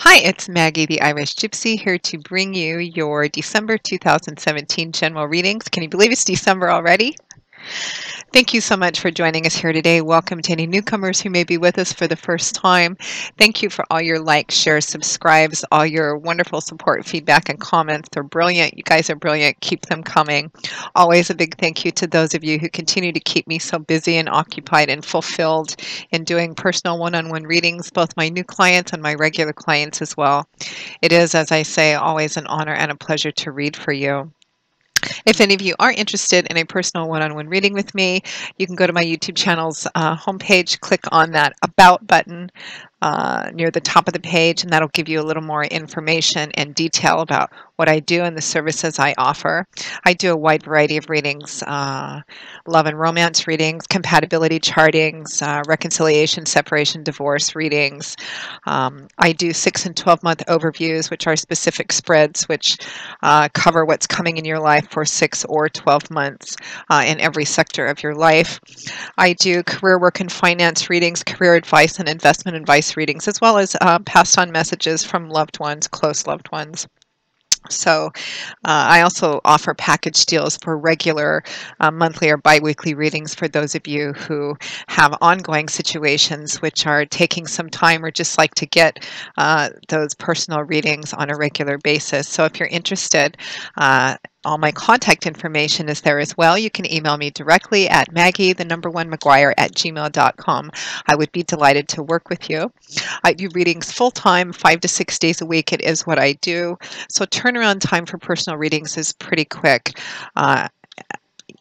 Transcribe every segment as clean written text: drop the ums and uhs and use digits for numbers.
Hi, it's Maggie, the Irish Gypsy, here to bring you your December 2017 general readings. Can you believe it's December already? Thank you so much for joining us here today. Welcome to any newcomers who may be with us for the first time. Thank you for all your likes, shares, subscribes, all your wonderful support, feedback, and comments. They're brilliant. You guys are brilliant. Keep them coming. Always a big thank you to those of you who continue to keep me so busy and occupied and fulfilled in doing personal one-on-one readings, both my new clients and my regular clients as well. It is, as I say, always an honor and a pleasure to read for you. If any of you are interested in a personal one-on-one reading with me, you can go to my YouTube channel's homepage, click on that About button near the top of the page, and that'll give you a little more information and detail about what I do and the services I offer. I do a wide variety of readings, love and romance readings, compatibility chartings, reconciliation, separation, divorce readings. I do 6 and 12-month overviews, which are specific spreads which cover what's coming in your life for 6 or 12 months in every sector of your life. I do career work and finance readings, career advice and investment advice readings, as well as passed on messages from loved ones, close loved ones. So I also offer package deals for regular monthly or biweekly readings for those of you who have ongoing situations which are taking some time or just like to get those personal readings on a regular basis. So if you're interested, all my contact information is there as well. You can email me directly at maggie1mcguire@gmail.com. I would be delighted to work with you. I do readings full-time, 5 to 6 days a week. It is what I do. So turnaround time for personal readings is pretty quick.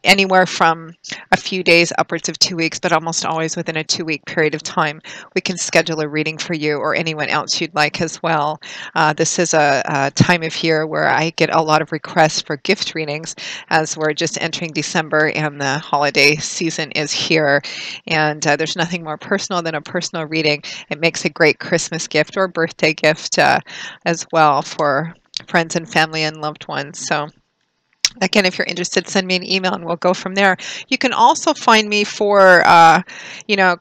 Anywhere from a few days upwards of 2 weeks, but almost always within a 2-week period of time, we can schedule a reading for you or anyone else you'd like as well. This is a time of year where I get a lot of requests for gift readings as we're just entering December and the holiday season is here. And there's nothing more personal than a personal reading. It makes a great Christmas gift or birthday gift as well for friends and family and loved ones. So again, if you're interested, send me an email and we'll go from there. You can also find me for,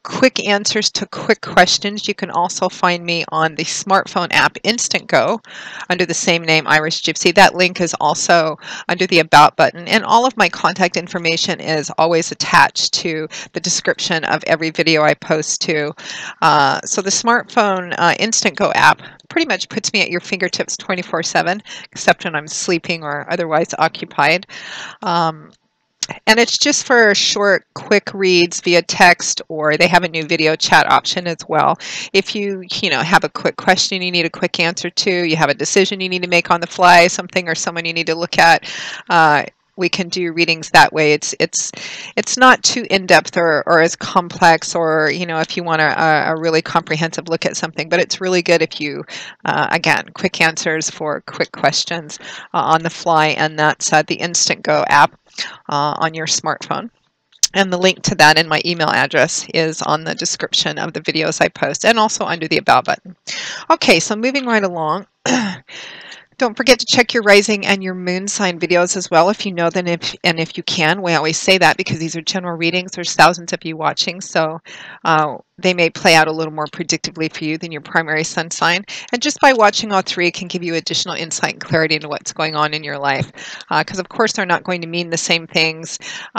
quick answers to quick questions. You can also find me on the smartphone app Instantgo under the same name, Irish Gypsy. That link is also under the About button. And all of my contact information is always attached to the description of every video I post to. So the smartphone Instantgo app pretty much puts me at your fingertips 24/7, except when I'm sleeping or otherwise occupied. And it's just for short, quick reads via text, or they have a new video chat option as well. If you have a quick question you need a quick answer to, you have a decision you need to make on the fly, something or someone you need to look at, we can do readings that way. It's not too in-depth or as complex, or if you want a really comprehensive look at something, but it's really good if you again, quick answers for quick questions on the fly, and that's the Instantgo app on your smartphone. And the link to that and my email address is on the description of the videos I post and also under the About button. Okay, so moving right along. Don't forget to check your rising and your moon sign videos as well if you know them, and if you can. We always say that because these are general readings. There's thousands of you watching, so they may play out a little more predictably for you than your primary sun sign. And just by watching all three, it can give you additional insight and clarity into what's going on in your life. Because of course they're not going to mean the same things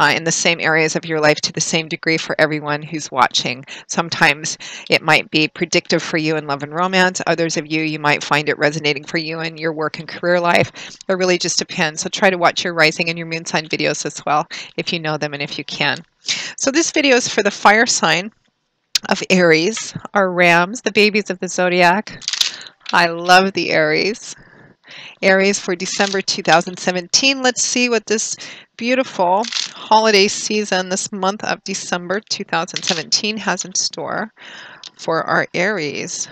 in the same areas of your life to the same degree for everyone who's watching. Sometimes it might be predictive for you in love and romance. Others of you might find it resonating for you in your work and career life. It really just depends. So try to watch your rising and your moon sign videos as well if you know them and if you can. So this video is for the fire sign of Aries, our Rams, the babies of the zodiac. I love the Aries. Aries for December 2017. Let's see what this beautiful holiday season, this month of December 2017, has in store for our Aries.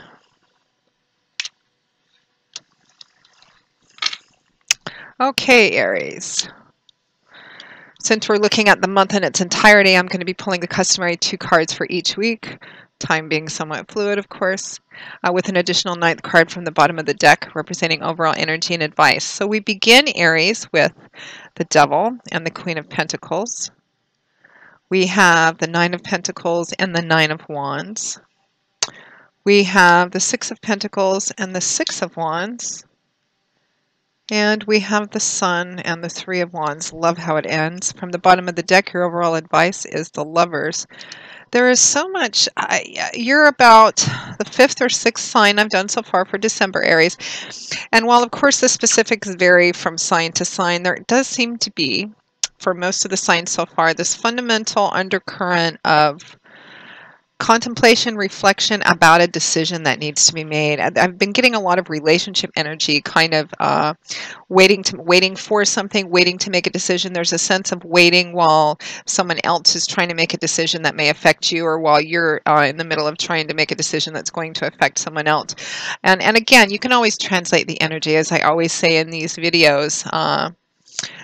Okay, Aries. Since we're looking at the month in its entirety, I'm going to be pulling the customary 2 cards for each week, time being somewhat fluid, of course, with an additional 9th card from the bottom of the deck representing overall energy and advice. So we begin, Aries, with the Devil and the Queen of Pentacles. We have the 9 of Pentacles and the 9 of Wands. We have the Six of Pentacles and the Six of Wands. And we have the Sun and the Three of Wands. Love how it ends. From the bottom of the deck, your overall advice is the Lovers. There is so much. You're about the fifth or sixth sign I've done so far for December, Aries. And while, of course, the specifics vary from sign to sign, there does seem to be, for most of the signs so far, this fundamental undercurrent of contemplation, reflection about a decision that needs to be made. I've been getting a lot of relationship energy, kind of waiting for something, waiting to make a decision. There's a sense of waiting while someone else is trying to make a decision that may affect you, or while you're in the middle of trying to make a decision that's going to affect someone else. And again, you can always translate the energy, as I always say in these videos.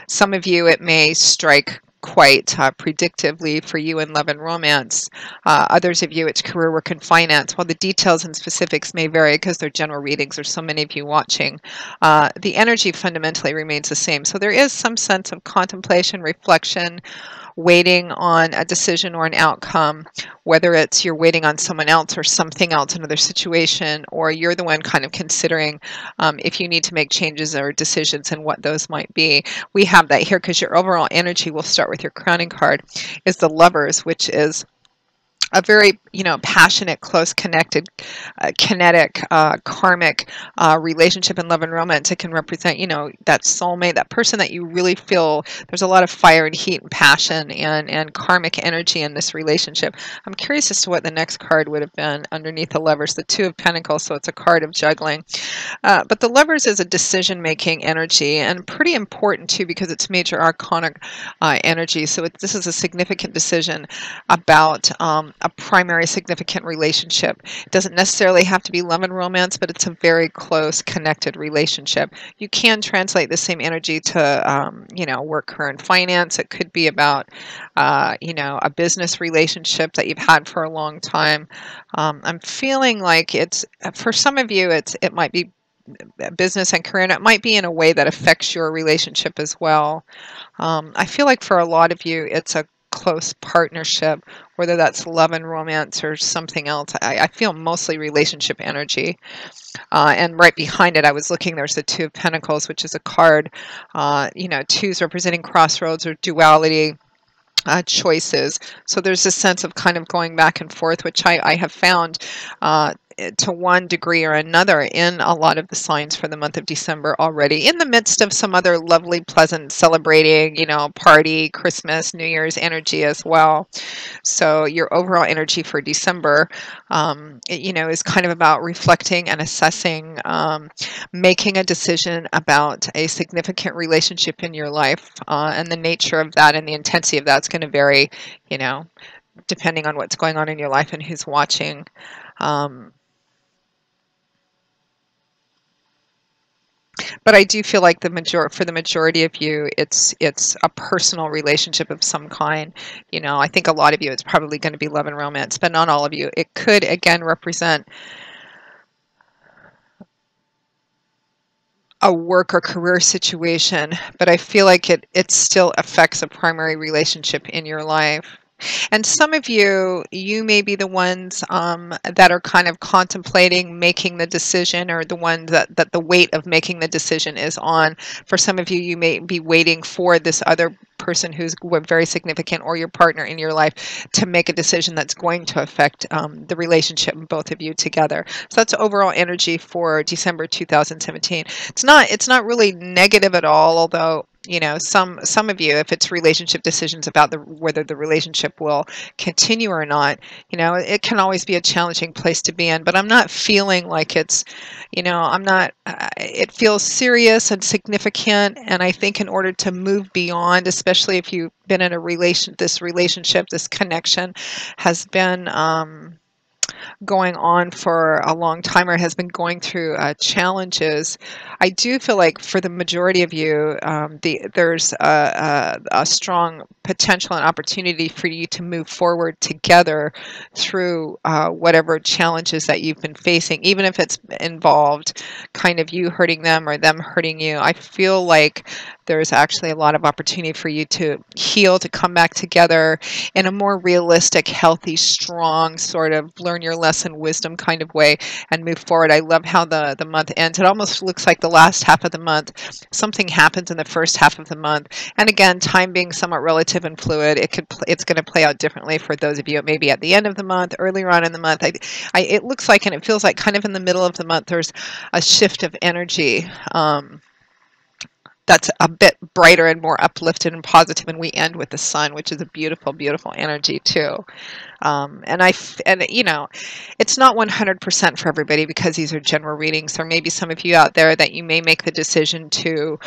Some of you, it may strike quite predictively for you in love and romance. Others of you, it's career, work, and finance. While the details and specifics may vary because they're general readings, there's so many of you watching, the energy fundamentally remains the same. So there is some sense of contemplation, reflection, waiting on a decision or an outcome, whether it's you're waiting on someone else or something else, another situation, or you're the one kind of considering if you need to make changes or decisions and what those might be. We have that here because your overall energy, will start with your crowning card, is the Lovers, which is a very, passionate, close, connected, kinetic, karmic relationship in love and romance. It can represent, that soulmate, that person that you really feel there's a lot of fire and heat and passion and karmic energy in this relationship. I'm curious as to what the next card would have been underneath the Lovers, the Two of Pentacles, so it's a card of juggling. But the Lovers is a decision-making energy, and pretty important too because it's major arcana energy. So this is a significant decision about a primary significant relationship. It doesn't necessarily have to be love and romance, but it's a very close, connected relationship. You can translate the same energy to, work, career, and finance. It could be about, a business relationship that you've had for a long time. I'm feeling like it's, for some of you, it might be business and career, and it might be in a way that affects your relationship as well. I feel like for a lot of you, it's a close partnership, whether that's love and romance or something else. I feel mostly relationship energy. And right behind it, I was looking, there's the Two of Pentacles, which is a card, twos representing crossroads or duality. Choices. So there's a sense of kind of going back and forth, which I have found to one degree or another in a lot of the signs for the month of December already, in the midst of some other lovely, pleasant celebrating, party, Christmas, New Year's energy as well. So your overall energy for December, is kind of about reflecting and assessing, making a decision about a significant relationship in your life, and the nature of that and the intensity of that's going to vary, depending on what's going on in your life and who's watching. But I do feel like for the majority of you, it's a personal relationship of some kind. I think a lot of you, it's probably going to be love and romance, but not all of you. It could, again, represent a work or career situation, but I feel like it still affects a primary relationship in your life. And some of you may be the ones that are kind of contemplating making the decision, or the ones that the weight of making the decision is on. For some of you, you may be waiting for this other person who's very significant, or your partner in your life, to make a decision that's going to affect the relationship of both of you together. So that's overall energy for December 2017. It's not really negative at all, although some of you, if it's relationship decisions about whether the relationship will continue or not, it can always be a challenging place to be in. But I'm not feeling like it's, I'm not. It feels serious and significant, and I think in order to move beyond, especially if you've been in this relationship, this connection has been going on for a long time, or has been going through challenges, I do feel like for the majority of you, there's a strong potential and opportunity for you to move forward together through whatever challenges that you've been facing, even if it's involved kind of you hurting them or them hurting you. I feel like there's actually a lot of opportunity for you to heal, to come back together in a more realistic, healthy, strong sort of learning learn your lesson, wisdom kind of way, and move forward. I love how the month ends. It almost looks like the last half of the month, something happens in the first half of the month. And again, time being somewhat relative and fluid, it's going to play out differently for those of you maybe at the end of the month, earlier on in the month. It looks like, and it feels like kind of in the middle of the month, there's a shift of energy. That's a bit brighter and more uplifted and positive, and we end with the sun, which is a beautiful, beautiful energy too. And you know, it's not 100% for everybody because these are general readings. There may be some of you out there that you may make the decision to,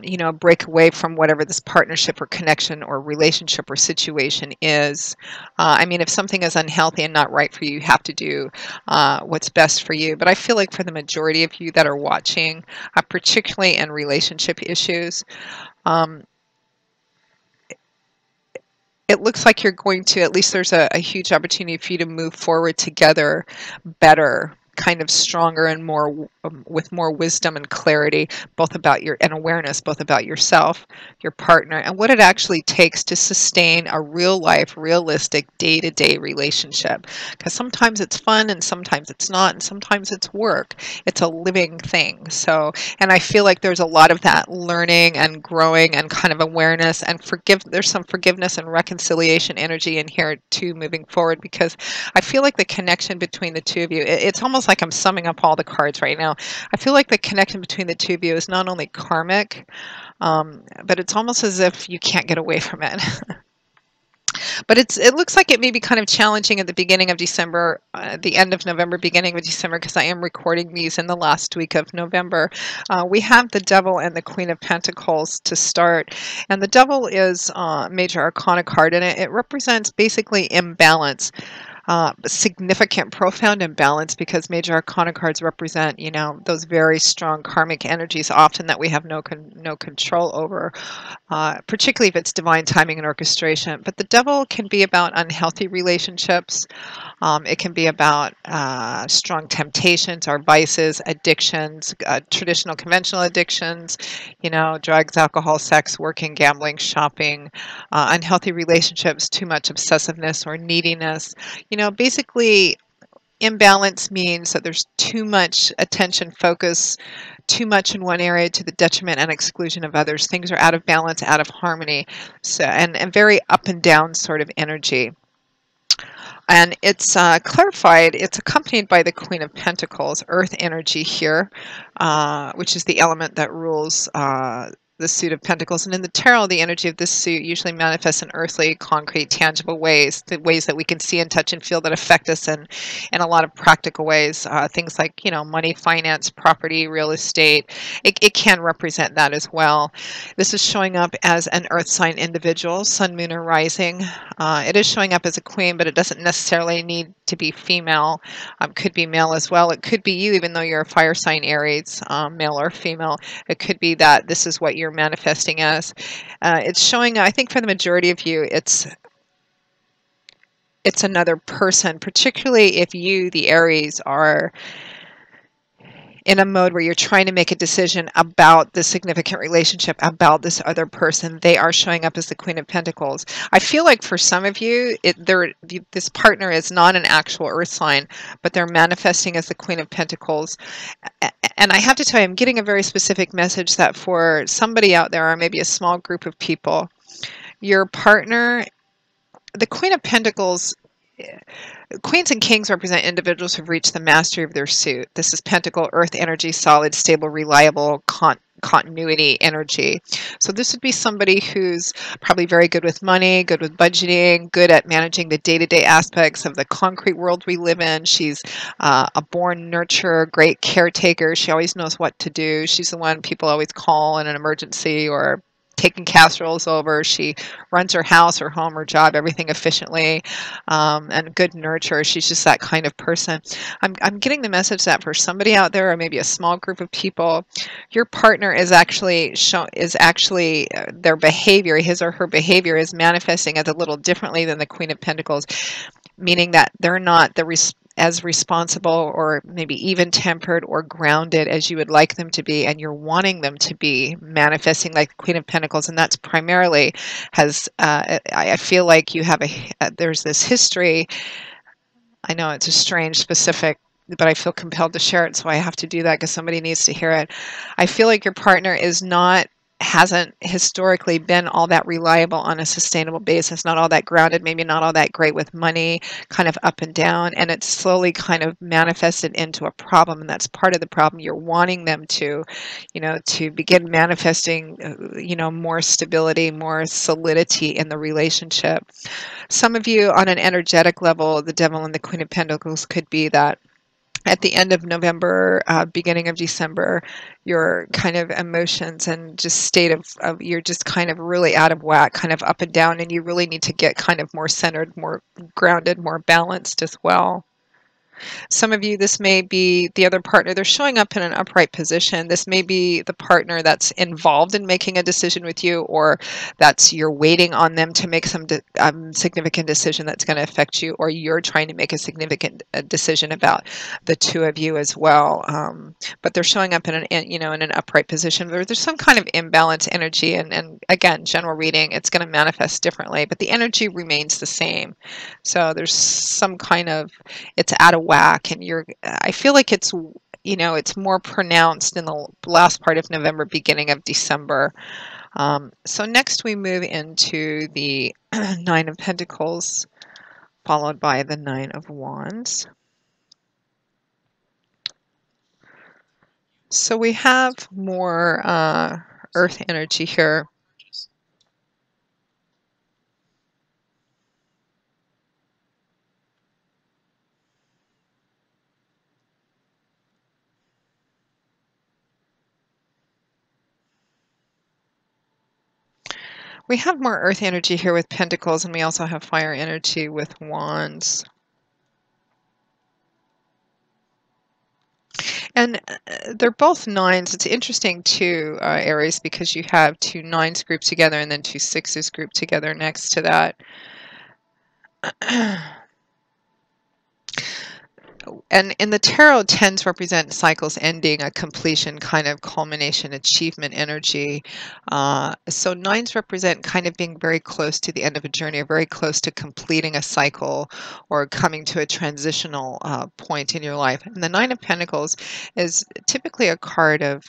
you know, break away from whatever this partnership or connection or relationship or situation is. I mean, if something is unhealthy and not right for you, you have to do what's best for you. But I feel like for the majority of you that are watching, particularly in relationship issues, um, it looks like you're going to, at least there's a huge opportunity for you to move forward together better, kind of stronger and more with more wisdom and clarity, both about your and awareness, both about yourself, your partner, and what it actually takes to sustain a real life, realistic day-to-day relationship. Because sometimes it's fun and sometimes it's not, and sometimes it's work. It's a living thing. So, and I feel like there's a lot of that learning and growing and kind of awareness and there's some forgiveness and reconciliation energy in here too, moving forward, because I feel like the connection between the two of you, it's almost like I'm summing up all the cards right now. I feel like the connection between the two of you is not only karmic, but it's almost as if you can't get away from it. But it looks like it may be kind of challenging at the beginning of December, the end of November, beginning of December, because I am recording these in the last week of November. We have the Devil and the Queen of Pentacles to start. And the Devil is a major arcana card, and it represents basically imbalance. Significant, profound imbalance, because major arcana cards represent, you know, those very strong karmic energies often that we have no control over, particularly if it's divine timing and orchestration. But the Devil can be about unhealthy relationships. It can be about strong temptations or vices, addictions, traditional, conventional addictions, you know, drugs, alcohol, sex, working, gambling, shopping, unhealthy relationships, too much obsessiveness or neediness. You know, basically, imbalance means that there's too much attention focus, too much in one area to the detriment and exclusion of others. Things are out of balance, out of harmony, so and very up and down sort of energy. And it's clarified, it's accompanied by the Queen of Pentacles, earth energy here, which is the element that rules the suit of Pentacles. And in the tarot, the energy of this suit usually manifests in earthly, concrete, tangible ways, the ways that we can see and touch and feel that affect us in a lot of practical ways. Things like, you know, money, finance, property, real estate. It can represent that as well. This is showing up as an earth sign individual, sun, moon, or rising. It is showing up as a queen, but it doesn't necessarily need to be female. Could be male as well. It could be you, even though you're a fire sign Aries, male or female. It could be that this is what you're manifesting as. It's showing, I think for the majority of you, it's another person, particularly if you, the Aries, are in a mode where you're trying to make a decision about the significant relationship, about this other person. They are showing up as the Queen of Pentacles. I feel like for some of you, this partner is not an actual earth sign, but they're manifesting as the Queen of Pentacles. And I have to tell you, I'm getting a very specific message that for somebody out there, or maybe a small group of people, your partner, the Queen of Pentacles, Queens and Kings represent individuals who've reached the mastery of their suit. This is Pentacle, earth energy, solid, stable, reliable, continuity energy. So this would be somebody who's probably very good with money, good with budgeting, good at managing the day-to-day aspects of the concrete world we live in. She's a born nurturer, great caretaker. She always knows what to do. She's the one people always call in an emergency or taking casseroles over. She runs her house, her home, her job, everything efficiently, and good nurturer. She's just that kind of person. I'm getting the message that for somebody out there, or maybe a small group of people, your partner is actually their behavior, his or her behavior is manifesting as a little differently than the Queen of Pentacles, meaning that they're not as responsible or maybe even tempered or grounded as you would like them to be, and you're wanting them to be manifesting like the Queen of Pentacles. And that's primarily I feel like you have there's this history I know it's a strange specific, but I feel compelled to share it, so I have to do that because somebody needs to hear it. I feel like your partner is not hasn't historically been all that reliable on a sustainable basis, not all that grounded, maybe not all that great with money, kind of up and down, and it's slowly kind of manifested into a problem, and that's part of the problem. You're wanting them to, to begin manifesting, more stability, more solidity in the relationship. Some of you on an energetic level, the Devil and the Queen of Pentacles could be that at the end of November, beginning of December, your kind of emotions and just state of you're just kind of really out of whack, kind of up and down, and you really need to get kind of more centered, more grounded, more balanced as well. Some of you, this may be the other partner. They're showing up in an upright position. This may be the partner that's involved in making a decision with you, or that's you're waiting on them to make some significant decision that's going to affect you, or you're trying to make a significant decision about the two of you as well. But they're showing up in an upright position. There's some kind of imbalance energy, and again, general reading, it's going to manifest differently, but the energy remains the same. So there's some kind of it's out of whack, and I feel like it's more pronounced in the last part of November, beginning of December. So next we move into the Nine of Pentacles, followed by the Nine of Wands. So we have more earth energy here. We have more earth energy here with pentacles, and we also have fire energy with wands. And they're both nines. It's interesting too, Aries, because you have two nines grouped together and then two sixes grouped together next to that. And in the tarot, tens represent cycles ending, a completion, kind of culmination, achievement energy. So nines represent kind of being very close to the end of a journey, or very close to completing a cycle, or coming to a transitional point in your life. And the Nine of Pentacles is typically a card of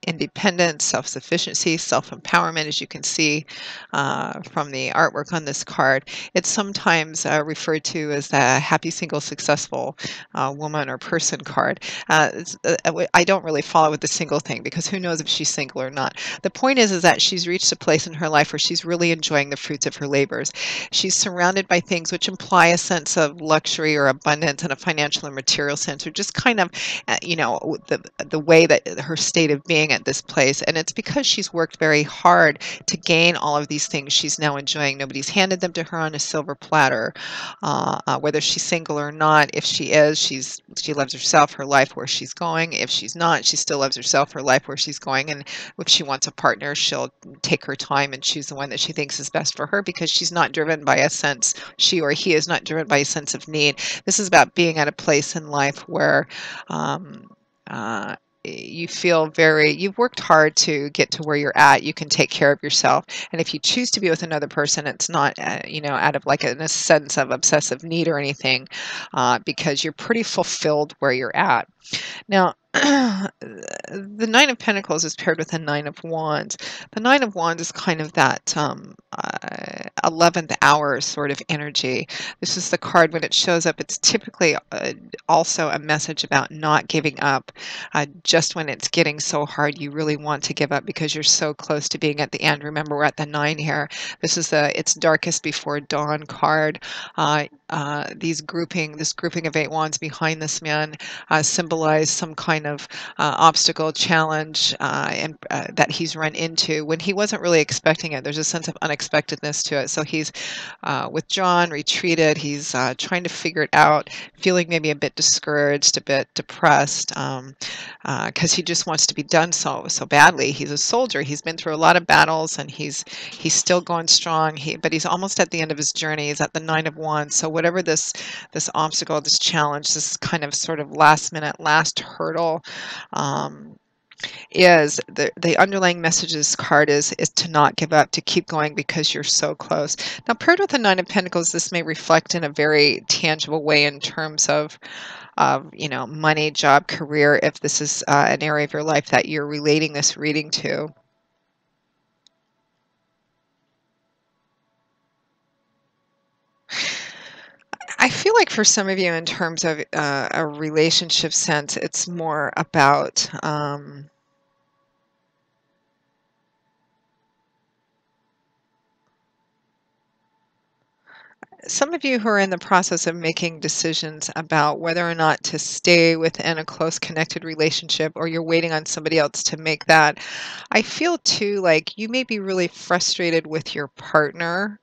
independence, self-sufficiency, self-empowerment, as you can see from the artwork on this card. It's sometimes referred to as the happy, single, successful woman or person card. I don't really follow with the single thing, because who knows if she's single or not. The point is that she's reached a place in her life where she's really enjoying the fruits of her labors. She's surrounded by things which imply a sense of luxury or abundance in a financial and material sense, or just kind of, the way that her state of being at this place. And it's because she's worked very hard to gain all of these things she's now enjoying. Nobody's handed them to her on a silver platter. Whether she's single or not, if she is, she loves herself, her life, where she's going. If she's not, she still loves herself, her life, where she's going. And if she wants a partner, she'll take her time and choose the one that she thinks is best for her, because she's not driven by a sense, she or he is not driven by a sense of need. This is about being at a place in life where you feel you've worked hard to get to where you're at. You can take care of yourself. And if you choose to be with another person, it's not, out of like a sense of obsessive need or anything, because you're pretty fulfilled where you're at. Now, the Nine of Pentacles is paired with the Nine of Wands. The Nine of Wands is kind of that 11th hour sort of energy. This is the card when it shows up. It's typically also a message about not giving up. Just when it's getting so hard, you really want to give up because you're so close to being at the end. Remember, we're at the 9 here. This is it's darkest before dawn card. This grouping of 8 wands behind this man symbolize some kind of obstacle, challenge, and that he's run into when he wasn't really expecting it. There's a sense of unexpectedness to it. So he's withdrawn, retreated. He's trying to figure it out, feeling maybe a bit discouraged, a bit depressed, because he just wants to be done so badly. He's a soldier. He's been through a lot of battles, and he's still going strong. But he's almost at the end of his journey. He's at the 9 of Wands. So whatever this obstacle, this challenge, this kind of sort of last minute, last hurdle, is the underlying messages card is to not give up, to keep going because you're so close. Now, paired with the Nine of Pentacles, this may reflect in a very tangible way in terms of money, job, career, if this is an area of your life that you're relating this reading to. I feel like for some of you, in terms of a relationship sense, it's more about some of you who are in the process of making decisions about whether or not to stay within a close connected relationship, or you're waiting on somebody else to make that. I feel too like you may be really frustrated with your partner.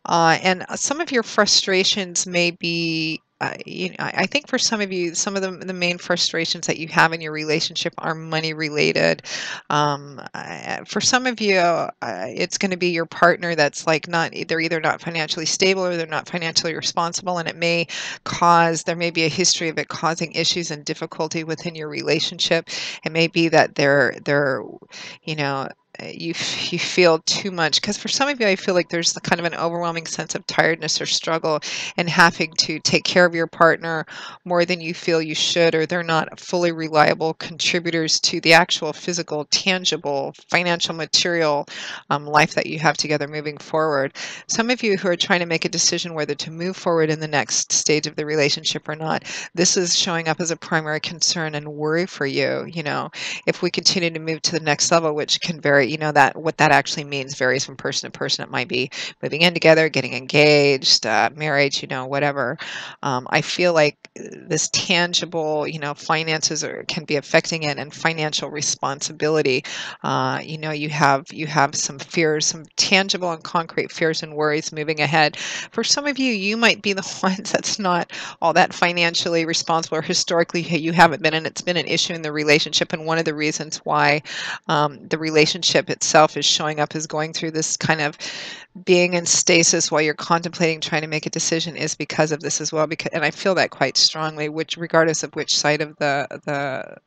And some of your frustrations may be, I think for some of you, some of the main frustrations that you have in your relationship are money related. For some of you, it's going to be your partner that's like not, they're either not financially stable or they're not financially responsible, and it may there may be a history of it causing issues and difficulty within your relationship. It may be that you know, you feel too much, because for some of you I feel like there's the kind of an overwhelming sense of tiredness or struggle and having to take care of your partner more than you feel you should, or they're not fully reliable contributors to the actual physical, tangible, financial, material life that you have together moving forward. Some of you who are trying to make a decision whether to move forward in the next stage of the relationship or not, this is showing up as a primary concern and worry for you. If we continue to move to the next level, which can vary, that what that actually means varies from person to person. It might be moving in together, getting engaged, marriage, whatever. I feel like this tangible, finances can be affecting it, and financial responsibility. You have some fears, some tangible and concrete fears and worries moving ahead. For some of you, you might be the ones that's not all that financially responsible, or historically you haven't been, and it's been an issue in the relationship. And one of the reasons why the relationship itself is showing up as going through this kind of being in stasis while you're contemplating trying to make a decision is because of this as well. And I feel that quite strongly, which regardless of which side of the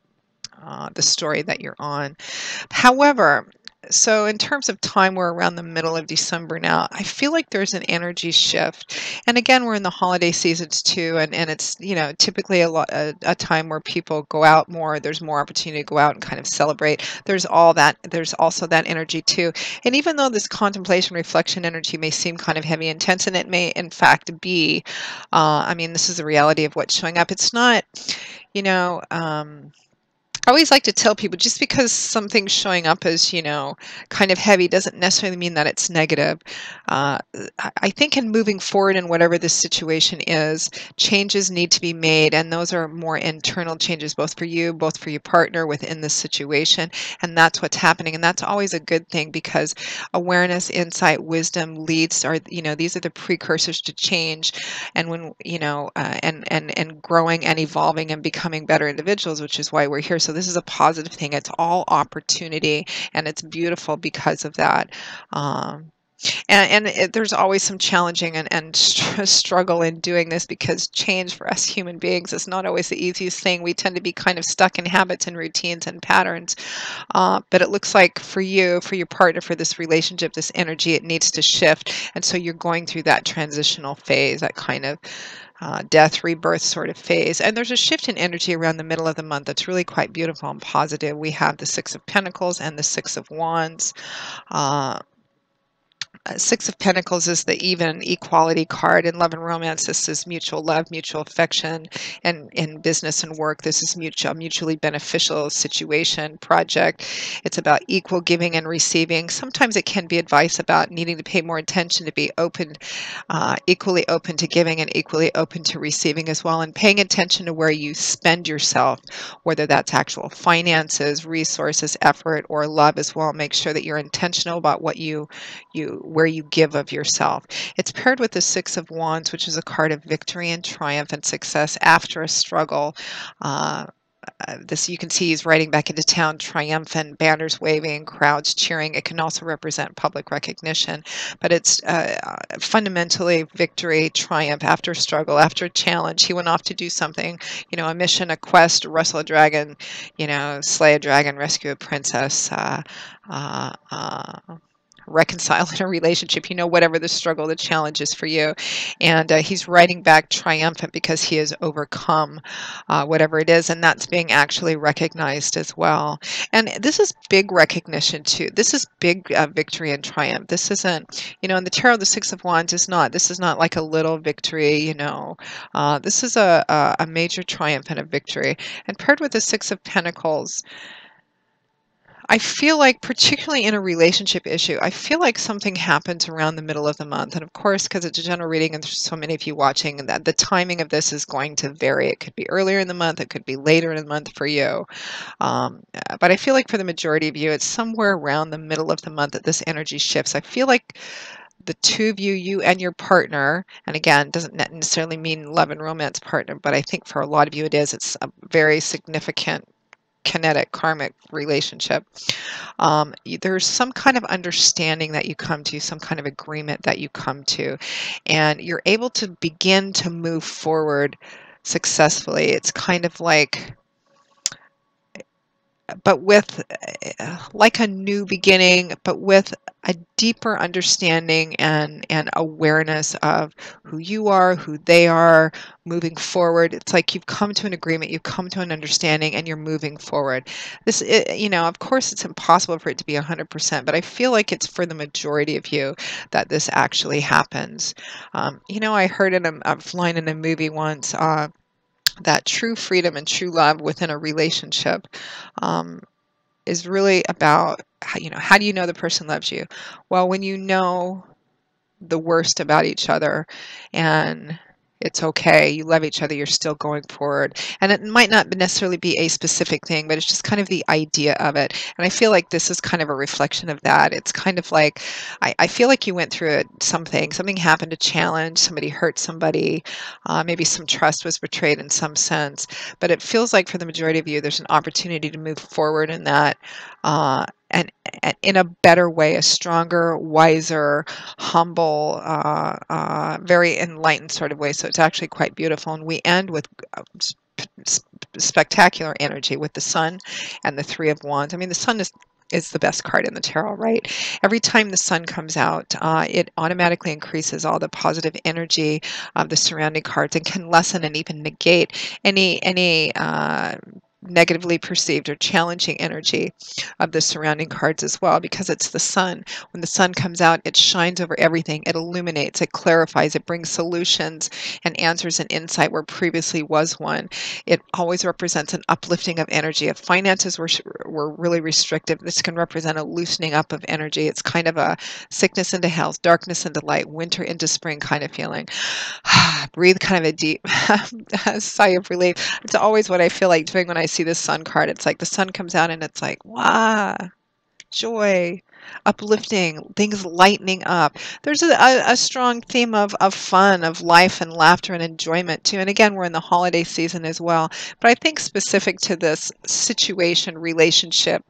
story that you're on. However, so in terms of time, we're around the middle of December now. I feel like there's an energy shift. And again, we're in the holiday seasons too. And it's, typically a time where people go out more. There's more opportunity to go out and kind of celebrate. There's all that. There's also that energy too. And even though this contemplation, reflection energy may seem kind of heavy, intense, and it may in fact be, this is the reality of what's showing up. It's not, you know, I always like to tell people, just because something's showing up as, kind of heavy doesn't necessarily mean that it's negative. Uh, I think in moving forward in whatever this situation is, changes need to be made. And those are more internal changes, both for you, both for your partner within this situation. And that's what's happening. And that's always a good thing, because awareness, insight, wisdom these are the precursors to change. And when, and growing and evolving and becoming better individuals, which is why we're here. So this is a positive thing. It's all opportunity, and it's beautiful because of that. Um, there's always some challenging and struggle in doing this, because change for us human beings is not always the easiest thing. We tend to be kind of stuck in habits and routines and patterns. But it looks like for you, for your partner, for this relationship, this energy, it needs to shift. And so you're going through that transitional phase, that kind of death, rebirth sort of phase. And there's a shift in energy around the middle of the month that's really quite beautiful and positive. We have the Six of Pentacles and the Six of Wands. Uh, Six of Pentacles is the even equality card. In love and romance, this is mutual love, mutual affection. And in business and work, this is mutually beneficial situation, project. It's about equal giving and receiving. Sometimes it can be advice about needing to pay more attention, to be open, equally open to giving and equally open to receiving as well. And paying attention to where you spend yourself, whether that's actual finances, resources, effort, or love as well. Make sure that you're intentional about where you give of yourself. It's paired with the Six of Wands, which is a card of victory and triumph and success after a struggle. Uh, this, you can see he's riding back into town triumphant, banners waving, crowds cheering. It can also represent public recognition, but it's fundamentally victory, triumph after struggle, after challenge. He went off to do something, a mission, a quest, wrestle a dragon, slay a dragon, rescue a princess, uh, uh, reconcile in a relationship, whatever the struggle, the challenge is for you. And he's writing back triumphant because he has overcome whatever it is, and that's being actually recognized as well. And this is big recognition too. This is big victory and triumph. This isn't, in the tarot, the Six of Wands is not, this is not like a little victory, this is a major triumph and a victory. And paired with the Six of Pentacles, I feel like, particularly in a relationship issue, I feel like something happens around the middle of the month. And of course, because it's a general reading and there's so many of you watching, and that the timing of this is going to vary. It could be earlier in the month, it could be later in the month for you. But I feel like for the majority of you, it's somewhere around the middle of the month that this energy shifts. I feel like the two of you, you and your partner, and again, doesn't necessarily mean love and romance partner, but I think for a lot of you it is. It's a very significant kinetic karmic relationship. There's some kind of understanding that you come to, some kind of agreement that you come to, and you're able to begin to move forward successfully. It's kind of like, but with like a new beginning, but with a deeper understanding and awareness of who you are, who they are, moving forward. It's like you've come to an agreement, you've come to an understanding, and you're moving forward. This, of course, it's impossible for it to be 100%, but I feel like it's for the majority of you that this actually happens. I heard in a line in a movie once, that true freedom and true love within a relationship is really about, how do you know the person loves you? Well, when you know the worst about each other and it's okay, you love each other, you're still going forward. And it might not necessarily be a specific thing, but it's just kind of the idea of it. And I feel like this is kind of a reflection of that. It's kind of like, I feel like you went through something happened, a challenge, somebody hurt somebody, maybe some trust was betrayed in some sense, but it feels like for the majority of you, there's an opportunity to move forward in that, and in a better way, a stronger, wiser, humble, very enlightened sort of way. So it's actually quite beautiful. And we end with spectacular energy with the Sun and the Three of Wands. I mean, the Sun is the best card in the tarot, right? Every time the sun comes out, it automatically increases all the positive energy of the surrounding cards and can lessen and even negate any negatively perceived or challenging energy of the surrounding cards as well, because it's the sun. When the sun comes out, it shines over everything. It illuminates, it clarifies, it brings solutions and answers and insight where previously was one. It always represents an uplifting of energy. If finances were really restrictive, this can represent a loosening up of energy. It's kind of a sickness into health, darkness into light, winter into spring kind of feeling. Breathe kind of a deep sigh of relief. It's always what I feel like doing when I see this sun card. It's like the sun comes out and it's like, wow, joy, uplifting, things lightening up. There's a strong theme of fun, of life and laughter and enjoyment too. And again, we're in the holiday season as well. But I think specific to this situation, relationship,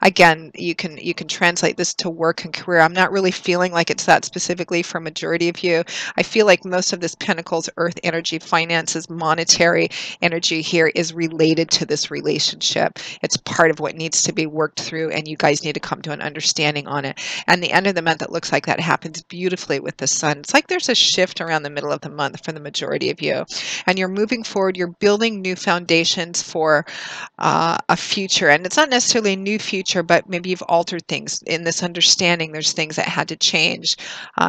again, you can translate this to work and career. I'm not really feeling like it's that specifically for a majority of you. I feel like most of this Pentacles, Earth energy, finances, monetary energy here is related to this relationship. It's part of what needs to be worked through, and you guys need to come to an understanding on it. And the end of the month, it looks like that happens beautifully with the sun. It's like there's a shift around the middle of the month for the majority of you, and you're moving forward. You're building new foundations for a future, and it's not necessarily a new future, but maybe you've altered things in this understanding. There's things that had to change,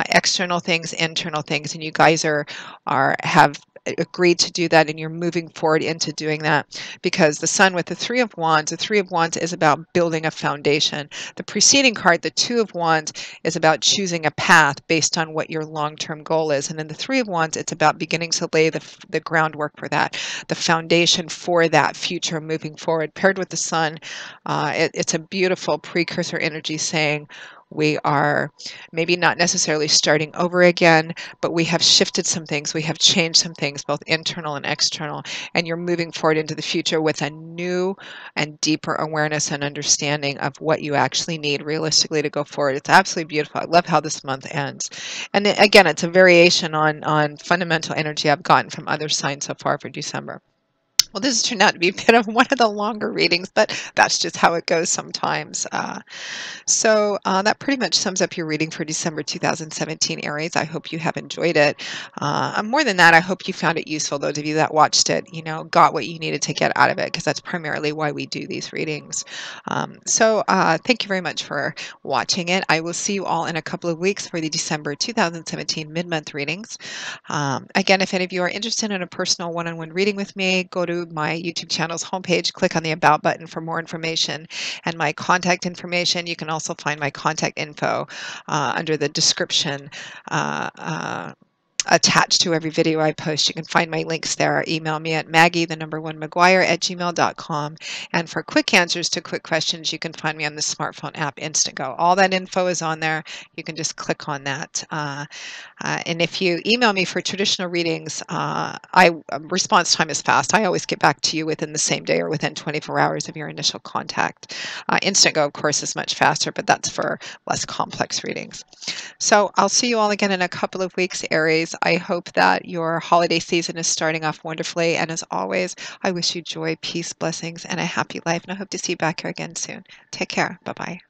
external things, internal things, and you guys have agreed to do that, and you're moving forward into doing that, because the sun with the Three of Wands is about building a foundation. The preceding card, the Two of Wands, is about choosing a path based on what your long-term goal is, and in the Three of Wands, it's about beginning to lay the groundwork for that, the foundation for that future moving forward. Paired with the sun, it's a beautiful precursor energy saying, We are maybe not necessarily starting over again, but we have shifted some things. We have changed some things, both internal and external. And you're moving forward into the future with a new and deeper awareness and understanding of what you actually need realistically to go forward. It's absolutely beautiful. I love how this month ends. And again, it's a variation on fundamental energy I've gotten from other signs so far for December. Well, this has turned out to be a bit of one of the longer readings, but that's just how it goes sometimes. That pretty much sums up your reading for December 2017, Aries. I hope you have enjoyed it. More than that, I hope you found it useful. Those of you that watched it, got what you needed to get out of it, because that's primarily why we do these readings. Thank you very much for watching it. I will see you all in a couple of weeks for the December 2017 mid-month readings. Again, if any of you are interested in a personal one-on-one reading with me, go to my YouTube channel's homepage, click on the About button for more information and my contact information. You can also find my contact info under the description attached to every video I post. You can find my links there. Email me at maggie1maguire@gmail.com. And for quick answers to quick questions, you can find me on the smartphone app Instantgo. All that info is on there. You can just click on that. And if you email me for traditional readings, response time is fast. I always get back to you within the same day or within 24 hours of your initial contact. Instantgo, of course, is much faster, but that's for less complex readings. So I'll see you all again in a couple of weeks, Aries. I hope that your holiday season is starting off wonderfully. And as always, I wish you joy, peace, blessings, and a happy life. And I hope to see you back here again soon. Take care. Bye-bye.